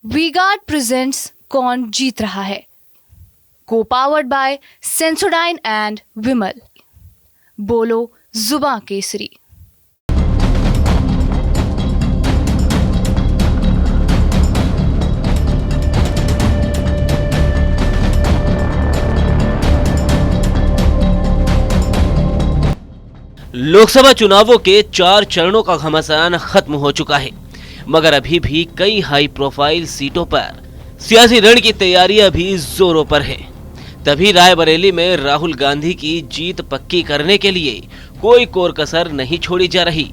We guard presents कौन जीत रहा है, को पावर्ड बाय सेंसोडाइन एंड विमल। बोलो जुबां केसरी। लोकसभा चुनावों के 4 चरणों का घमासान खत्म हो चुका है, मगर अभी भी कई हाई प्रोफाइल सीटों पर सियासी रण की तैयारियां भी जोरों पर है। तभी रायबरेली में राहुल गांधी की जीत पक्की करने के लिए कोई कोर कसर नहीं छोड़ी जा रही,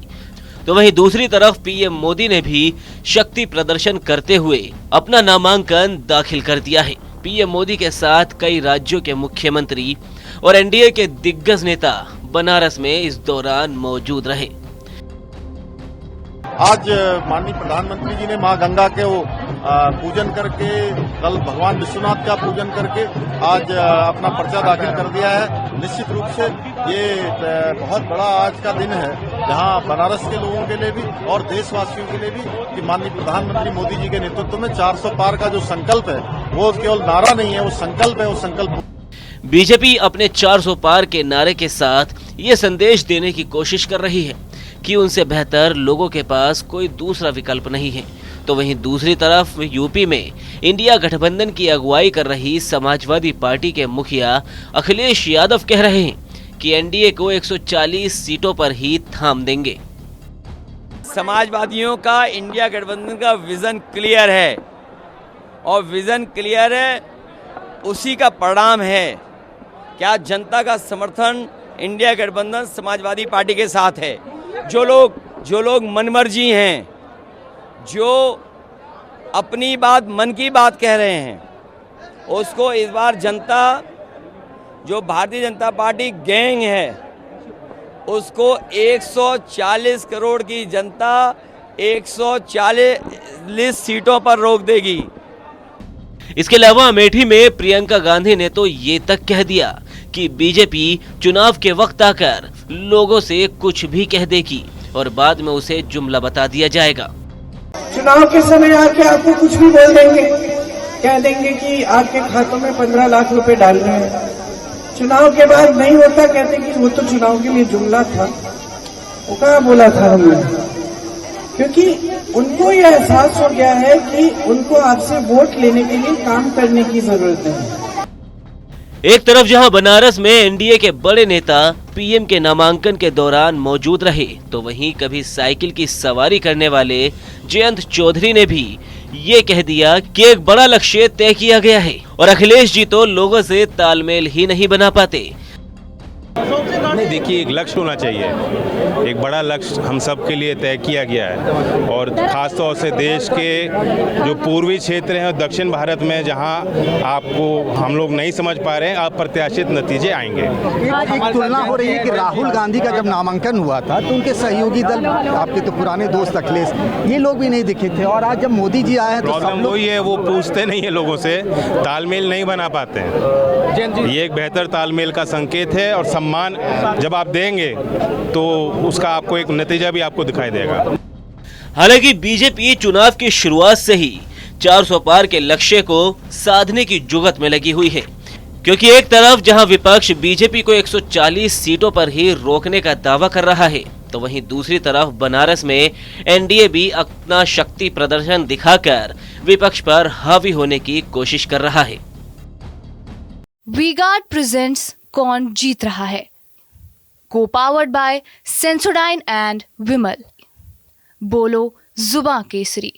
तो वहीं दूसरी तरफ पीएम मोदी ने भी शक्ति प्रदर्शन करते हुए अपना नामांकन दाखिल कर दिया है। पीएम मोदी के साथ कई राज्यों के मुख्यमंत्री और एनडीए के दिग्गज नेता बनारस में इस दौरान मौजूद रहे। आज माननीय प्रधानमंत्री जी ने मां गंगा के पूजन करके, कल भगवान विश्वनाथ का पूजन करके आज अपना पर्चा दाखिल कर दिया है। निश्चित रूप से ये बहुत बड़ा आज का दिन है, जहां बनारस के लोगों के लिए भी और देशवासियों के लिए भी कि माननीय प्रधानमंत्री मोदी जी के नेतृत्व में 400 पार का जो संकल्प है वो केवल नारा नहीं है, वो संकल्प है। वो संकल्प बीजेपी अपने 400 पार के नारे के साथ ये संदेश देने की कोशिश कर रही है कि उनसे बेहतर लोगों के पास कोई दूसरा विकल्प नहीं है। तो वहीं दूसरी तरफ यूपी में इंडिया गठबंधन की अगुवाई कर रही समाजवादी पार्टी के मुखिया अखिलेश यादव कह रहे हैं कि एनडीए को 140 सीटों पर ही थाम देंगे। समाजवादियों का इंडिया गठबंधन का विजन क्लियर है और विजन क्लियर है, उसी का परिणाम है क्या जनता का समर्थन इंडिया गठबंधन समाजवादी पार्टी के साथ है। जो लोग मनमर्जी हैं, जो अपनी बात मन की बात कह रहे हैं, उसको इस बार जनता, जो भारतीय जनता पार्टी गैंग है, उसको 140 करोड़ की जनता 140 सीटों पर रोक देगी। इसके अलावा अमेठी में प्रियंका गांधी ने तो ये तक कह दिया कि बीजेपी चुनाव के वक्त आकर लोगों से कुछ भी कह देगी और बाद में उसे जुमला बता दिया जाएगा। चुनाव के समय आके आपको कुछ भी बोल देंगे, कह देंगे कि आपके खातों में 15 लाख रुपए डाल रहे हैं। चुनाव के बाद नहीं होता, कहते कि वो तो चुनाव के लिए जुमला था, वो कहाँ बोला था हमने। क्योंकि उनको यह एहसास हो गया है कि उनको आपसे वोट लेने के लिए काम करने की जरूरत है। एक तरफ जहां बनारस में एनडीए के बड़े नेता पीएम के नामांकन के दौरान मौजूद रहे, तो वहीं कभी साइकिल की सवारी करने वाले जयंत चौधरी ने भी ये कह दिया कि एक बड़ा लक्ष्य तय किया गया है और अखिलेश जी तो लोगों से तालमेल ही नहीं बना पाते। नहीं, देखिए, एक लक्ष्य होना चाहिए, एक बड़ा लक्ष्य हम सब के लिए तय किया गया है और ख़ास तौर से देश के जो पूर्वी क्षेत्र हैं और दक्षिण भारत में जहां आपको हम लोग नहीं समझ पा रहे हैं, अप्रत्याशित नतीजे आएंगे। एक तुलना हो रही है कि राहुल गांधी का जब नामांकन हुआ था तो उनके सहयोगी दल, आपके तो पुराने दोस्त अखिलेश, ये लोग भी नहीं दिखे थे, और आज जब मोदी जी आए हैं तो प्रॉब्लम वही है, वो पूछते नहीं है लोगों से, तालमेल नहीं बना पाते हैं। ये एक बेहतर तालमेल का संकेत है और सम्मान जब आप देंगे तो उसका आपको एक नतीजा भी आपको दिखाई देगा। हालांकि बीजेपी चुनाव की शुरुआत से ही 400 पार के लक्ष्य को साधने की जुगत में लगी हुई है, क्योंकि एक तरफ जहां विपक्ष बीजेपी को 140 सीटों पर ही रोकने का दावा कर रहा है, तो वहीं दूसरी तरफ बनारस में एनडीए भी अपना शक्ति प्रदर्शन दिखाकर विपक्ष पर हावी होने की कोशिश कर रहा है। वी गार्ड प्रेजेंट्स कौन जीत रहा है, को पावर्ड बाय सेंसोडाइन एंड विमल। बोलो जुबां केसरी।